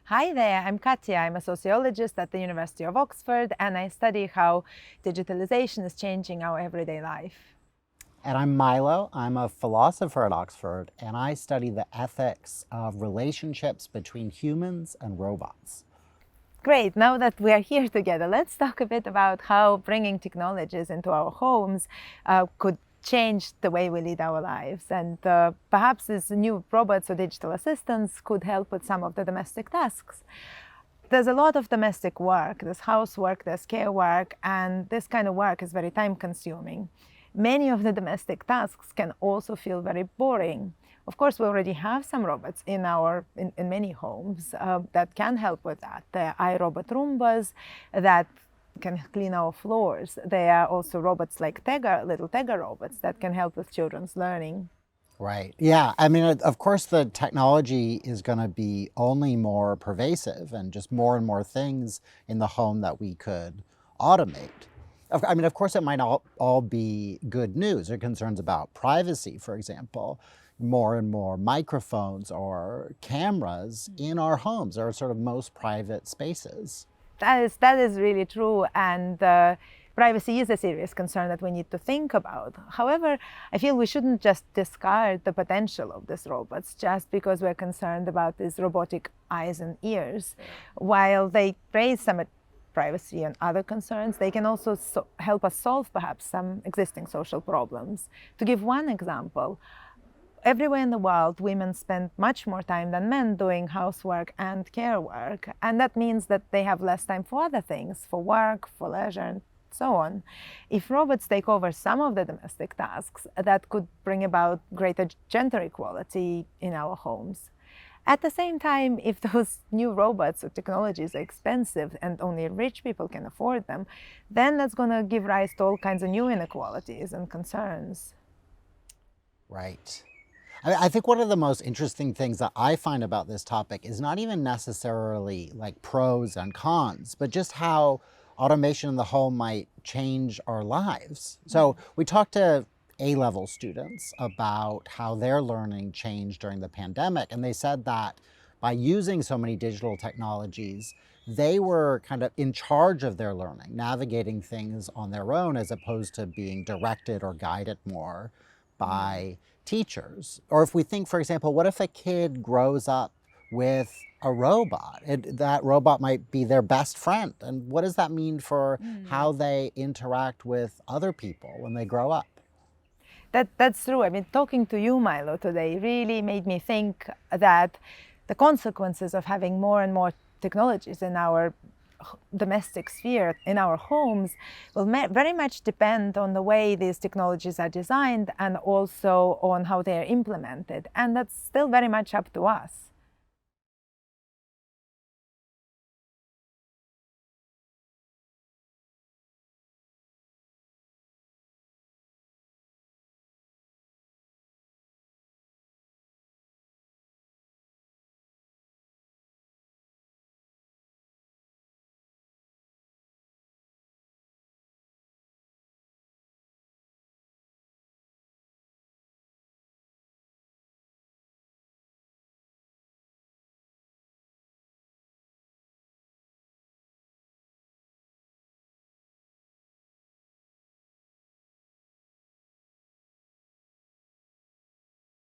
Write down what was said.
Hi there, I'm Katya. I'm a sociologist at the University of Oxford, and I study how digitalization is changing our everyday life. And I'm Milo. I'm a philosopher at Oxford, and I study the ethics of relationships between humans and robots. Great, now that we are here together, let's talk a bit about how bringing technologies into our homes could change the way we lead our lives. And perhaps these new robots or digital assistants could help with some of the domestic tasks. There's a lot of domestic work, there's housework, there's care work, and this kind of work is very time consuming. Many of the domestic tasks can also feel very boring. Of course, we already have some robots in many homes that can help with that. There are iRobot Roombas that can clean our floors. There are also robots like little Tega robots that can help with children's learning. Right. Yeah. I mean, of course, the technology is going to be only more pervasive and just more and more things in the home that we could automate. I mean, of course, it might all be good news. There are concerns about privacy, for example. More and more microphones or cameras in our homes, our sort of most private spaces. That is really true, and privacy is a serious concern that we need to think about. However, I feel we shouldn't just discard the potential of these robots just because we're concerned about these robotic eyes and ears. While they raise some privacy and other concerns, they can also help us solve perhaps some existing social problems. To give one example, everywhere in the world, women spend much more time than men doing housework and care work. And that means that they have less time for other things, for work, for leisure, and so on. If robots take over some of the domestic tasks, that could bring about greater gender equality in our homes. At the same time, if those new robots or technologies are expensive and only rich people can afford them, then that's going to give rise to all kinds of new inequalities and concerns. Right. I think one of the most interesting things that I find about this topic is not even necessarily like pros and cons, but just how automation in the home might change our lives. So we talked to A-level students about how their learning changed during the pandemic, and they said that by using so many digital technologies, they were kind of in charge of their learning, navigating things on their own as opposed to being directed or guided more by teachers. Or if we think, for example, what if a kid grows up with a robot? That robot might be their best friend. And what does that mean for how they interact with other people when they grow up? That's true. I mean, talking to you, Milo, today really made me think that the consequences of having more and more technologies in our domestic sphere, in our homes, will very much depend on the way these technologies are designed and also on how they are implemented. And that's still very much up to us.